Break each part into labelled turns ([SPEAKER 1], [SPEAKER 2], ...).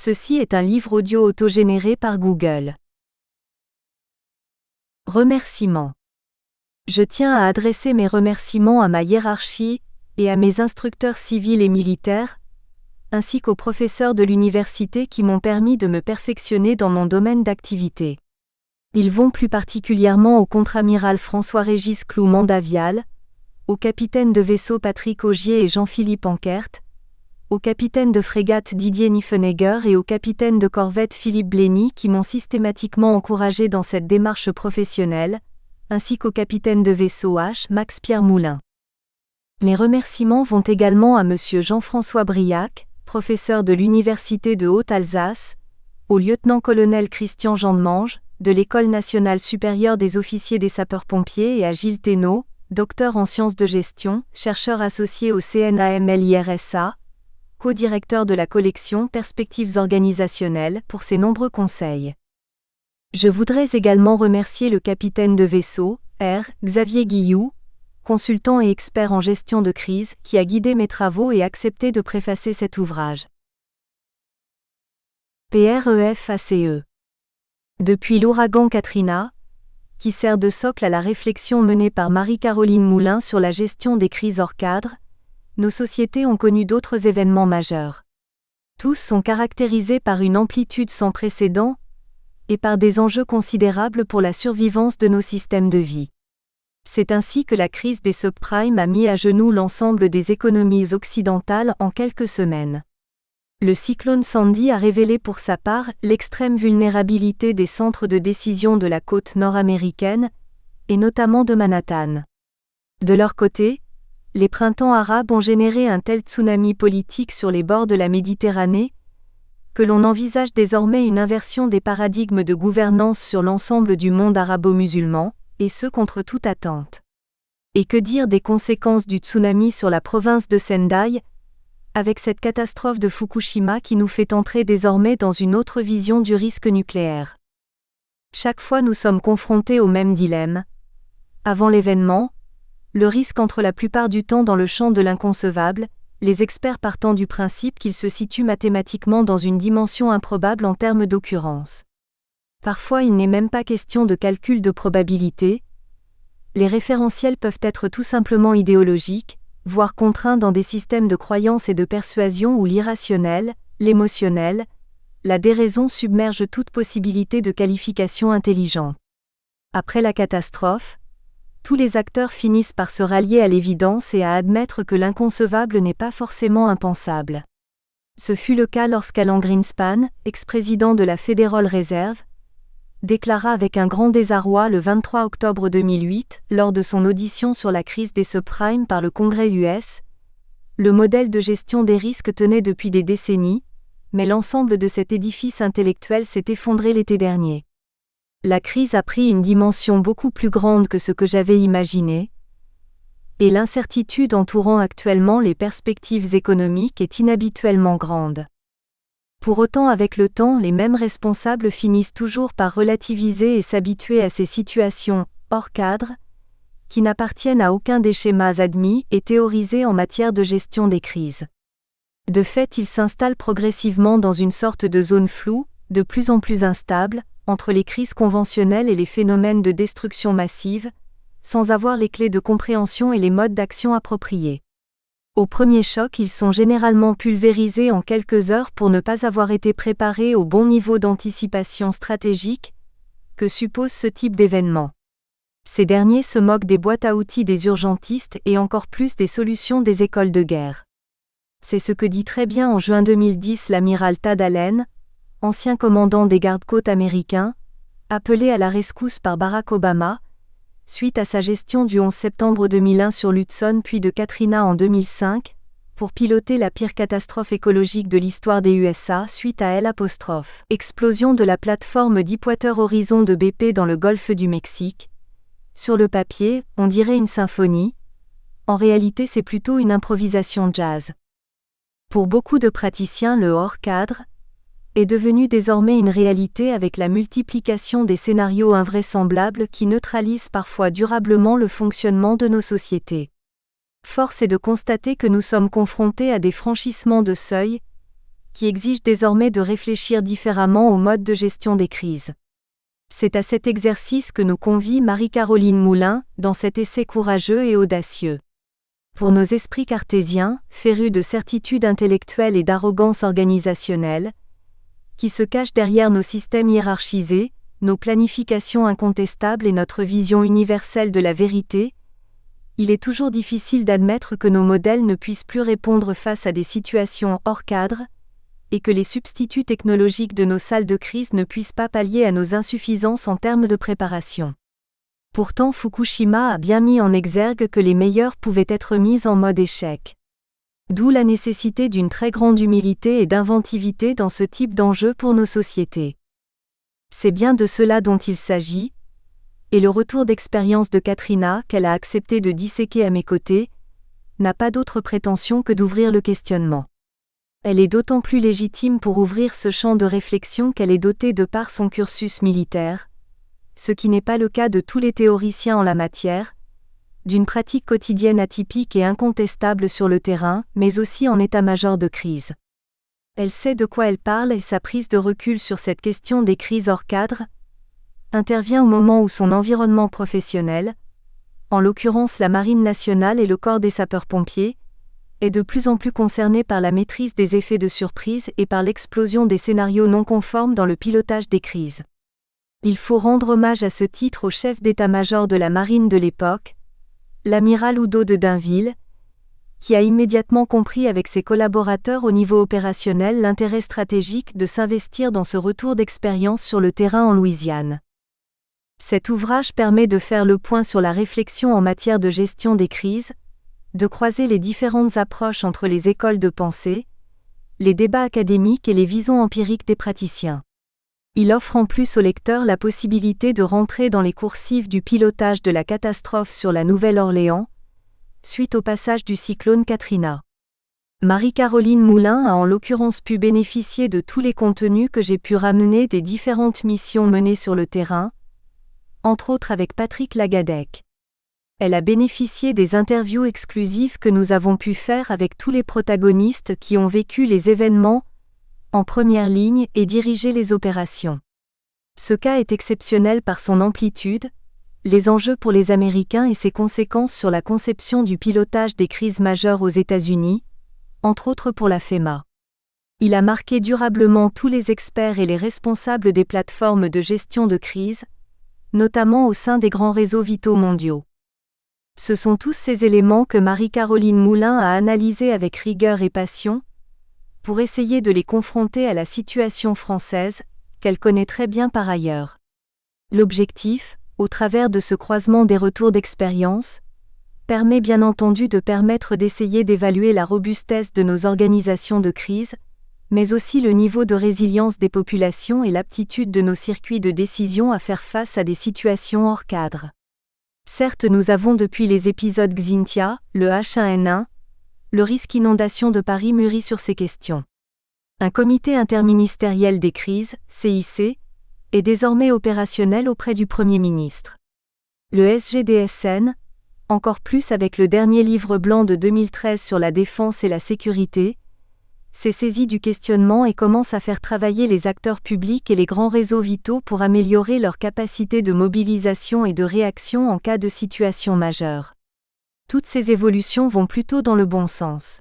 [SPEAKER 1] Ceci est un livre audio autogénéré par Google. Remerciements. Je tiens à adresser mes remerciements à ma hiérarchie et à mes instructeurs civils et militaires, ainsi qu'aux professeurs de l'université qui m'ont permis de me perfectionner dans mon domaine d'activité. Ils vont plus particulièrement au contre-amiral François-Régis Cloux-Mandavial, au capitaine de vaisseau Patrick Augier et Jean-Philippe Anquert, au capitaine de frégate Didier Niffenegger et au capitaine de corvette Philippe Blény qui m'ont systématiquement encouragé dans cette démarche professionnelle, ainsi qu'au capitaine de vaisseau H. Max-Pierre Moulin. Mes remerciements vont également à Monsieur Jean-François Briac, professeur de l'Université de Haute-Alsace, au lieutenant-colonel Christian Jeandemange, de l'École nationale supérieure des officiers des sapeurs-pompiers et à Gilles Thénault, docteur en sciences de gestion, chercheur associé au CNAMLIRSA, co-directeur de la collection Perspectives organisationnelles pour ses nombreux conseils. Je voudrais également remercier le capitaine de vaisseau, R. Xavier Guilloux, consultant et expert en gestion de crise, qui a guidé mes travaux et accepté de préfacer cet ouvrage. PREFACE. Depuis l'ouragan Katrina, qui sert de socle à la réflexion menée par Marie-Caroline Moulin sur la gestion des crises hors cadre, nos sociétés ont connu d'autres événements majeurs. Tous sont caractérisés par une amplitude sans précédent et par des enjeux considérables pour la survivance de nos systèmes de vie. C'est ainsi que la crise des subprimes a mis à genoux l'ensemble des économies occidentales en quelques semaines. Le cyclone Sandy a révélé pour sa part l'extrême vulnérabilité des centres de décision de la côte nord-américaine, et notamment de Manhattan. De leur côté, les printemps arabes ont généré un tel tsunami politique sur les bords de la Méditerranée, que l'on envisage désormais une inversion des paradigmes de gouvernance sur l'ensemble du monde arabo-musulman, et ce contre toute attente. Et que dire des conséquences du tsunami sur la province de Sendai, avec cette catastrophe de Fukushima qui nous fait entrer désormais dans une autre vision du risque nucléaire. Chaque fois nous sommes confrontés au même dilemme. Avant l'événement, le risque entre la plupart du temps dans le champ de l'inconcevable, les experts partant du principe qu'il se situe mathématiquement dans une dimension improbable en termes d'occurrence. Parfois il n'est même pas question de calcul de probabilité. Les référentiels peuvent être tout simplement idéologiques, voire contraints dans des systèmes de croyances et de persuasion où l'irrationnel, l'émotionnel, la déraison submerge toute possibilité de qualification intelligente. Après la catastrophe, tous les acteurs finissent par se rallier à l'évidence et à admettre que l'inconcevable n'est pas forcément impensable. Ce fut le cas lorsqu'Alan Greenspan, ex-président de la Federal Reserve, déclara avec un grand désarroi le 23 octobre 2008, lors de son audition sur la crise des subprimes par le Congrès US, le modèle de gestion des risques tenait depuis des décennies, mais l'ensemble de cet édifice intellectuel s'est effondré l'été dernier. La crise a pris une dimension beaucoup plus grande que ce que j'avais imaginé, et l'incertitude entourant actuellement les perspectives économiques est inhabituellement grande. Pour autant, avec le temps, les mêmes responsables finissent toujours par relativiser et s'habituer à ces situations hors cadre, qui n'appartiennent à aucun des schémas admis et théorisés en matière de gestion des crises. De fait, ils s'installent progressivement dans une sorte de zone floue, de plus en plus instable, entre les crises conventionnelles et les phénomènes de destruction massive, sans avoir les clés de compréhension et les modes d'action appropriés. Au premier choc, ils sont généralement pulvérisés en quelques heures pour ne pas avoir été préparés au bon niveau d'anticipation stratégique que suppose ce type d'événement. Ces derniers se moquent des boîtes à outils des urgentistes et encore plus des solutions des écoles de guerre. C'est ce que dit très bien en juin 2010 l'amiral Tad Allen, ancien commandant des gardes-côtes américains, appelé à la rescousse par Barack Obama, suite à sa gestion du 11 septembre 2001 sur l'Hudson puis de Katrina en 2005, pour piloter la pire catastrophe écologique de l'histoire des USA suite à l'explosion de la plateforme Deepwater Horizon de BP dans le golfe du Mexique. Sur le papier, on dirait une symphonie. En réalité, c'est plutôt une improvisation jazz. Pour beaucoup de praticiens, le hors-cadre est devenu désormais une réalité avec la multiplication des scénarios invraisemblables qui neutralisent parfois durablement le fonctionnement de nos sociétés. Force est de constater que nous sommes confrontés à des franchissements de seuil, qui exige désormais de réfléchir différemment au mode de gestion des crises. C'est à cet exercice que nous convie Marie-Caroline Moulin, dans cet essai courageux et audacieux. Pour nos esprits cartésiens, férus de certitude intellectuelle et d'arrogance organisationnelle, qui se cachent derrière nos systèmes hiérarchisés, nos planifications incontestables et notre vision universelle de la vérité, il est toujours difficile d'admettre que nos modèles ne puissent plus répondre face à des situations hors cadre, et que les substituts technologiques de nos salles de crise ne puissent pas pallier à nos insuffisances en termes de préparation. Pourtant Fukushima a bien mis en exergue que les meilleurs pouvaient être mis en mode échec. D'où la nécessité d'une très grande humilité et d'inventivité dans ce type d'enjeu pour nos sociétés. C'est bien de cela dont il s'agit, et le retour d'expérience de Katrina, qu'elle a accepté de disséquer à mes côtés, n'a pas d'autre prétention que d'ouvrir le questionnement. Elle est d'autant plus légitime pour ouvrir ce champ de réflexion qu'elle est dotée de par son cursus militaire, ce qui n'est pas le cas de tous les théoriciens en la matière, d'une pratique quotidienne atypique et incontestable sur le terrain, mais aussi en état-major de crise. Elle sait de quoi elle parle et sa prise de recul sur cette question des crises hors cadre intervient au moment où son environnement professionnel, en l'occurrence la Marine nationale et le corps des sapeurs-pompiers, est de plus en plus concerné par la maîtrise des effets de surprise et par l'explosion des scénarios non conformes dans le pilotage des crises. Il faut rendre hommage à ce titre au chef d'état-major de la marine de l'époque, l'amiral Oudot de Dainville, qui a immédiatement compris avec ses collaborateurs au niveau opérationnel l'intérêt stratégique de s'investir dans ce retour d'expérience sur le terrain en Louisiane. Cet ouvrage permet de faire le point sur la réflexion en matière de gestion des crises, de croiser les différentes approches entre les écoles de pensée, les débats académiques et les visions empiriques des praticiens. Il offre en plus au lecteur la possibilité de rentrer dans les coursives du pilotage de la catastrophe sur la Nouvelle-Orléans, suite au passage du cyclone Katrina. Marie-Caroline Moulin a en l'occurrence pu bénéficier de tous les contenus que j'ai pu ramener des différentes missions menées sur le terrain, entre autres avec Patrick Lagadec. Elle a bénéficié des interviews exclusives que nous avons pu faire avec tous les protagonistes qui ont vécu les événements en première ligne et dirigé les opérations. Ce cas est exceptionnel par son amplitude, les enjeux pour les Américains et ses conséquences sur la conception du pilotage des crises majeures aux États-Unis, entre autres pour la FEMA. Il a marqué durablement tous les experts et les responsables des plateformes de gestion de crise, notamment au sein des grands réseaux vitaux mondiaux. Ce sont tous ces éléments que Marie-Caroline Moulin a analysés avec rigueur et passion, pour essayer de les confronter à la situation française, qu'elle connaît très bien par ailleurs. L'objectif, au travers de ce croisement des retours d'expérience, permet bien entendu d'essayer d'évaluer la robustesse de nos organisations de crise, mais aussi le niveau de résilience des populations et l'aptitude de nos circuits de décision à faire face à des situations hors cadre. Certes, nous avons depuis les épisodes Xynthia, le H1N1, le risque inondation de Paris mûrit sur ces questions. Un comité interministériel des crises, CIC, est désormais opérationnel auprès du Premier ministre. Le SGDSN, encore plus avec le dernier livre blanc de 2013 sur la défense et la sécurité, s'est saisi du questionnement et commence à faire travailler les acteurs publics et les grands réseaux vitaux pour améliorer leur capacité de mobilisation et de réaction en cas de situation majeure. Toutes ces évolutions vont plutôt dans le bon sens.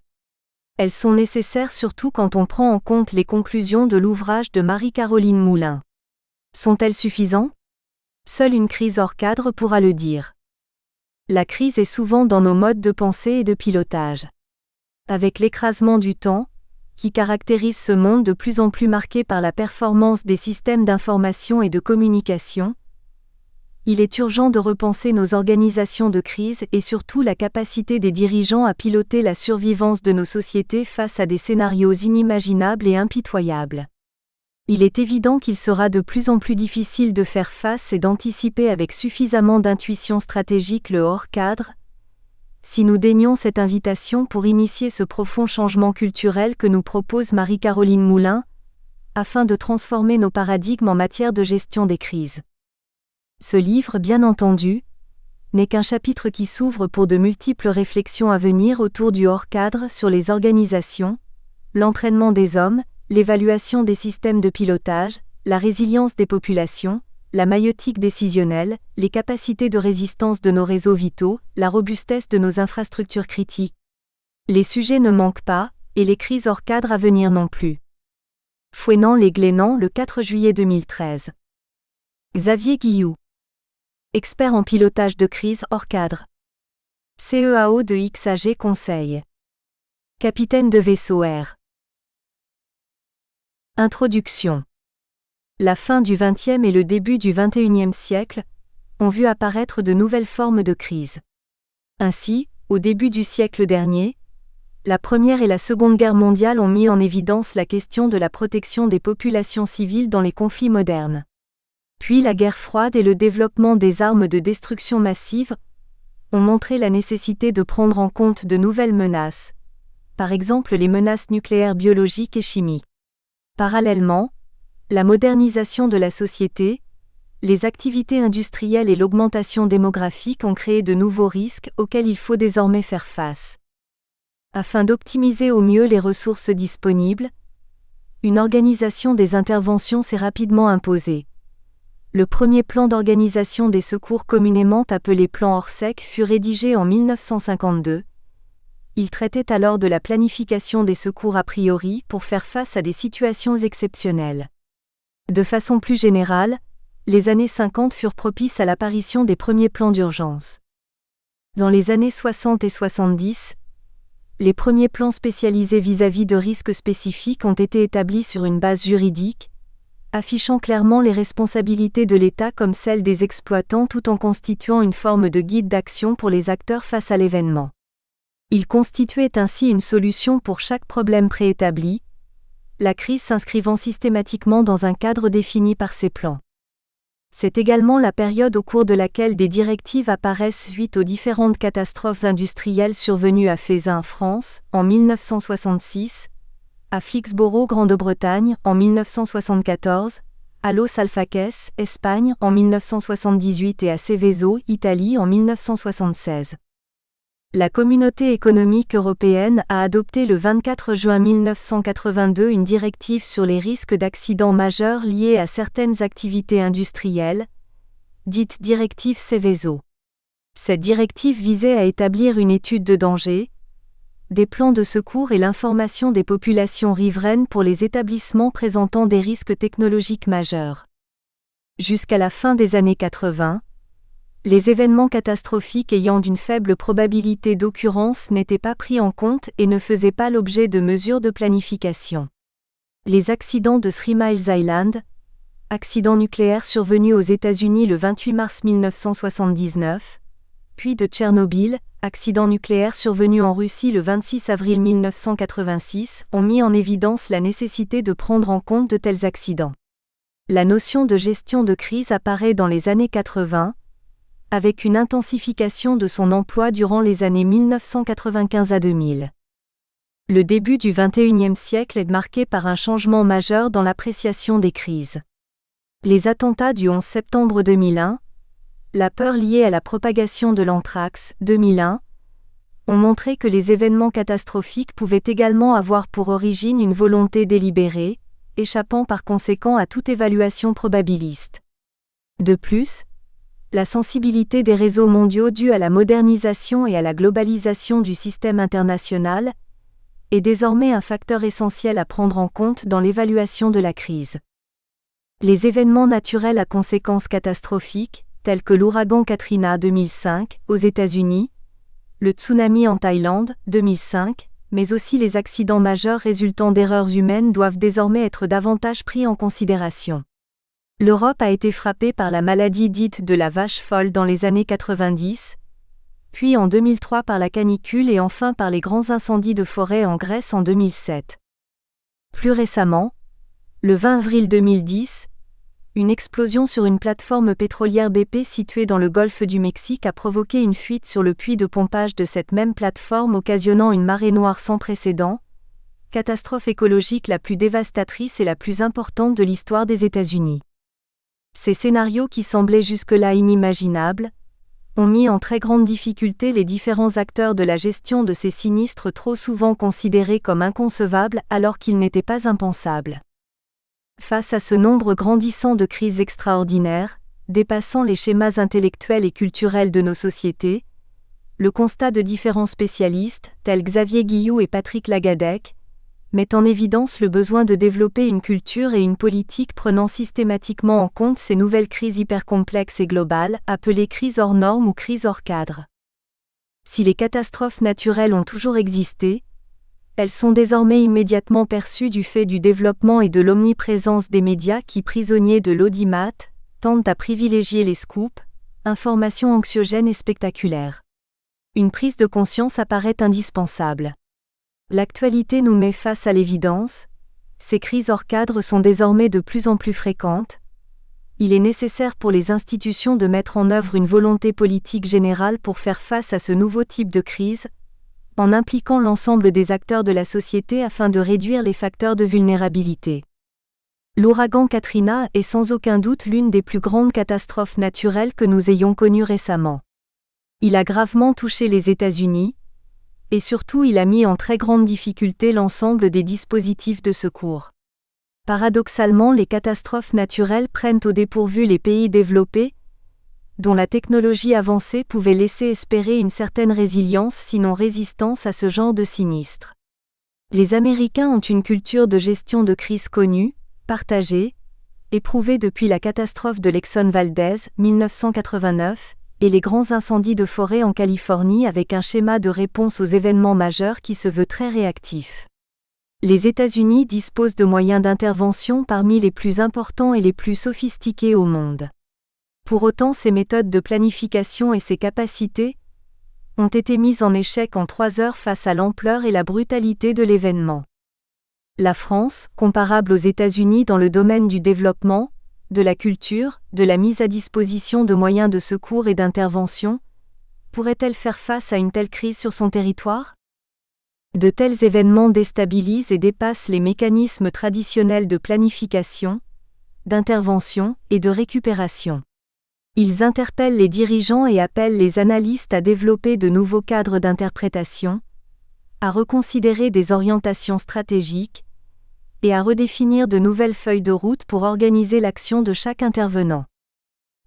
[SPEAKER 1] Elles sont nécessaires surtout quand on prend en compte les conclusions de l'ouvrage de Marie-Caroline Moulin. Sont-elles suffisantes ? Seule une crise hors cadre pourra le dire. La crise est souvent dans nos modes de pensée et de pilotage. Avec l'écrasement du temps, qui caractérise ce monde de plus en plus marqué par la performance des systèmes d'information et de communication, il est urgent de repenser nos organisations de crise et surtout la capacité des dirigeants à piloter la survivance de nos sociétés face à des scénarios inimaginables et impitoyables. Il est évident qu'il sera de plus en plus difficile de faire face et d'anticiper avec suffisamment d'intuition stratégique le hors-cadre, si nous daignons cette invitation pour initier ce profond changement culturel que nous propose Marie-Caroline Moulin, afin de transformer nos paradigmes en matière de gestion des crises. Ce livre, bien entendu, n'est qu'un chapitre qui s'ouvre pour de multiples réflexions à venir autour du hors-cadre sur les organisations, l'entraînement des hommes, l'évaluation des systèmes de pilotage, la résilience des populations, la maïeutique décisionnelle, les capacités de résistance de nos réseaux vitaux, la robustesse de nos infrastructures critiques. Les sujets ne manquent pas, et les crises hors cadre à venir non plus. Fouesnant-les-Glénans le 4 juillet 2013. Xavier Guilloux. Expert en pilotage de crise hors cadre. CEAO de XAG Conseil. Capitaine de vaisseau R. Introduction. La fin du XXe et le début du XXIe siècle ont vu apparaître de nouvelles formes de crise. Ainsi, au début du siècle dernier, la Première et la Seconde Guerre mondiale ont mis en évidence la question de la protection des populations civiles dans les conflits modernes. Puis la guerre froide et le développement des armes de destruction massive ont montré la nécessité de prendre en compte de nouvelles menaces, par exemple les menaces nucléaires, biologiques et chimiques. Parallèlement, la modernisation de la société, les activités industrielles et l'augmentation démographique ont créé de nouveaux risques auxquels il faut désormais faire face. Afin d'optimiser au mieux les ressources disponibles, une organisation des interventions s'est rapidement imposée. Le premier plan d'organisation des secours communément appelé plan Orsec fut rédigé en 1952. Il traitait alors de la planification des secours a priori pour faire face à des situations exceptionnelles. De façon plus générale, les années 50 furent propices à l'apparition des premiers plans d'urgence. Dans les années 60 et 70, les premiers plans spécialisés vis-à-vis de risques spécifiques ont été établis sur une base juridique, affichant clairement les responsabilités de l'État comme celles des exploitants tout en constituant une forme de guide d'action pour les acteurs face à l'événement. Ils constituaient ainsi une solution pour chaque problème préétabli, la crise s'inscrivant systématiquement dans un cadre défini par ces plans. C'est également la période au cours de laquelle des directives apparaissent suite aux différentes catastrophes industrielles survenues à Feyzin, France, en 1966, à Flixborough, Grande-Bretagne, en 1974, à Los Alfaques, Espagne, en 1978 et à Seveso, Italie, en 1976. La Communauté économique européenne a adopté le 24 juin 1982 une directive sur les risques d'accidents majeurs liés à certaines activités industrielles, dite directive Seveso. Cette directive visait à établir une étude de danger, des plans de secours et l'information des populations riveraines pour les établissements présentant des risques technologiques majeurs. Jusqu'à la fin des années 80, les événements catastrophiques ayant d'une faible probabilité d'occurrence n'étaient pas pris en compte et ne faisaient pas l'objet de mesures de planification. Les accidents de Three Miles Island, accident nucléaire survenu aux États-Unis le 28 mars 1979, puis de Tchernobyl, accident nucléaire survenu en Russie le 26 avril 1986, ont mis en évidence la nécessité de prendre en compte de tels accidents. La notion de gestion de crise apparaît dans les années 80, avec une intensification de son emploi durant les années 1995 à 2000. Le début du XXIe siècle est marqué par un changement majeur dans l'appréciation des crises. Les attentats du 11 septembre 2001, la peur liée à la propagation de l'anthrax 2001, ont montré que les événements catastrophiques pouvaient également avoir pour origine une volonté délibérée, échappant par conséquent à toute évaluation probabiliste. De plus, la sensibilité des réseaux mondiaux due à la modernisation et à la globalisation du système international est désormais un facteur essentiel à prendre en compte dans l'évaluation de la crise. Les événements naturels à conséquences catastrophiques, tels que l'ouragan Katrina 2005 aux États-Unis, le tsunami en Thaïlande 2005, mais aussi les accidents majeurs résultant d'erreurs humaines doivent désormais être davantage pris en considération. L'Europe a été frappée par la maladie dite de la vache folle dans les années 90, puis en 2003 par la canicule et enfin par les grands incendies de forêt en Grèce en 2007. Plus récemment, le 20 avril 2010, une explosion sur une plateforme pétrolière BP située dans le golfe du Mexique a provoqué une fuite sur le puits de pompage de cette même plateforme occasionnant une marée noire sans précédent, catastrophe écologique la plus dévastatrice et la plus importante de l'histoire des États-Unis. Ces scénarios qui semblaient jusque-là inimaginables ont mis en très grande difficulté les différents acteurs de la gestion de ces sinistres trop souvent considérés comme inconcevables alors qu'ils n'étaient pas impensables. Face à ce nombre grandissant de crises extraordinaires, dépassant les schémas intellectuels et culturels de nos sociétés, le constat de différents spécialistes, tels Xavier Guilloux et Patrick Lagadec, met en évidence le besoin de développer une culture et une politique prenant systématiquement en compte ces nouvelles crises hypercomplexes et globales, appelées crises hors normes ou crises hors cadre. Si les catastrophes naturelles ont toujours existé, elles sont désormais immédiatement perçues du fait du développement et de l'omniprésence des médias qui, prisonniers de l'audimat, tendent à privilégier les scoops, informations anxiogènes et spectaculaires. Une prise de conscience apparaît indispensable. L'actualité nous met face à l'évidence, ces crises hors cadre sont désormais de plus en plus fréquentes. Il est nécessaire pour les institutions de mettre en œuvre une volonté politique générale pour faire face à ce nouveau type de crise, en impliquant l'ensemble des acteurs de la société afin de réduire les facteurs de vulnérabilité. L'ouragan Katrina est sans aucun doute l'une des plus grandes catastrophes naturelles que nous ayons connues récemment. Il a gravement touché les États-Unis, et surtout il a mis en très grande difficulté l'ensemble des dispositifs de secours. Paradoxalement, les catastrophes naturelles prennent au dépourvu les pays développés, dont la technologie avancée pouvait laisser espérer une certaine résilience sinon résistance à ce genre de sinistre. Les Américains ont une culture de gestion de crise connue, partagée, éprouvée depuis la catastrophe de l'Exxon Valdez, 1989, et les grands incendies de forêt en Californie avec un schéma de réponse aux événements majeurs qui se veut très réactif. Les États-Unis disposent de moyens d'intervention parmi les plus importants et les plus sophistiqués au monde. Pour autant, ces méthodes de planification et ces capacités ont été mises en échec en 3 heures face à l'ampleur et la brutalité de l'événement. La France, comparable aux États-Unis dans le domaine du développement, de la culture, de la mise à disposition de moyens de secours et d'intervention, pourrait-elle faire face à une telle crise sur son territoire ? De tels événements déstabilisent et dépassent les mécanismes traditionnels de planification, d'intervention et de récupération. Ils interpellent les dirigeants et appellent les analystes à développer de nouveaux cadres d'interprétation, à reconsidérer des orientations stratégiques, et à redéfinir de nouvelles feuilles de route pour organiser l'action de chaque intervenant.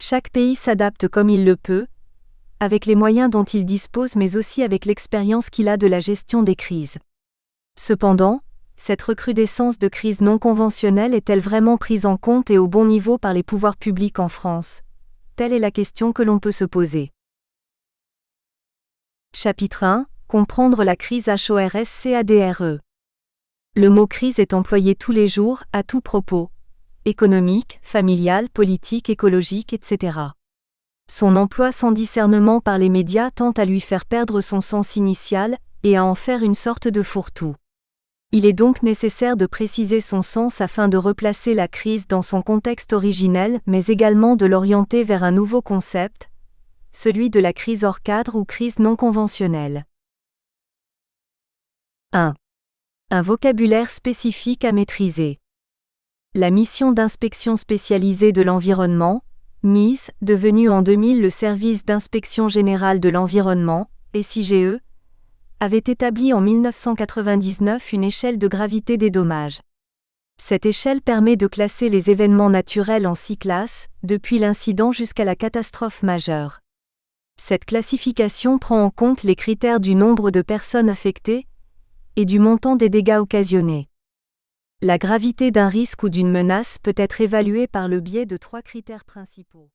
[SPEAKER 1] Chaque pays s'adapte comme il le peut, avec les moyens dont il dispose mais aussi avec l'expérience qu'il a de la gestion des crises. Cependant, cette recrudescence de crises non conventionnelles est-elle vraiment prise en compte et au bon niveau par les pouvoirs publics en France ? Telle est la question que l'on peut se poser. Chapitre 1 : Comprendre la crise HORSCADRE. Le mot crise est employé tous les jours, à tout propos. Économique, familial, politique, écologique, etc. Son emploi sans discernement par les médias tend à lui faire perdre son sens initial et à en faire une sorte de fourre-tout. Il est donc nécessaire de préciser son sens afin de replacer la crise dans son contexte originel mais également de l'orienter vers un nouveau concept, celui de la crise hors cadre ou crise non conventionnelle. 1. Un vocabulaire spécifique à maîtriser. La mission d'inspection spécialisée de l'environnement, MIS, devenue en 2000 le Service d'inspection générale de l'environnement, SIGE, avait établi en 1999 une échelle de gravité des dommages. Cette échelle permet de classer les événements naturels en 6 classes, depuis l'incident jusqu'à la catastrophe majeure. Cette classification prend en compte les critères du nombre de personnes affectées et du montant des dégâts occasionnés. La gravité d'un risque ou d'une menace peut être évaluée par le biais de 3 critères principaux.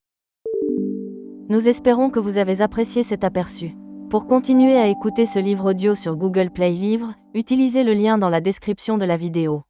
[SPEAKER 2] Nous espérons que vous avez apprécié cet aperçu. Pour continuer à écouter ce livre audio sur Google Play Livres, utilisez le lien dans la description de la vidéo.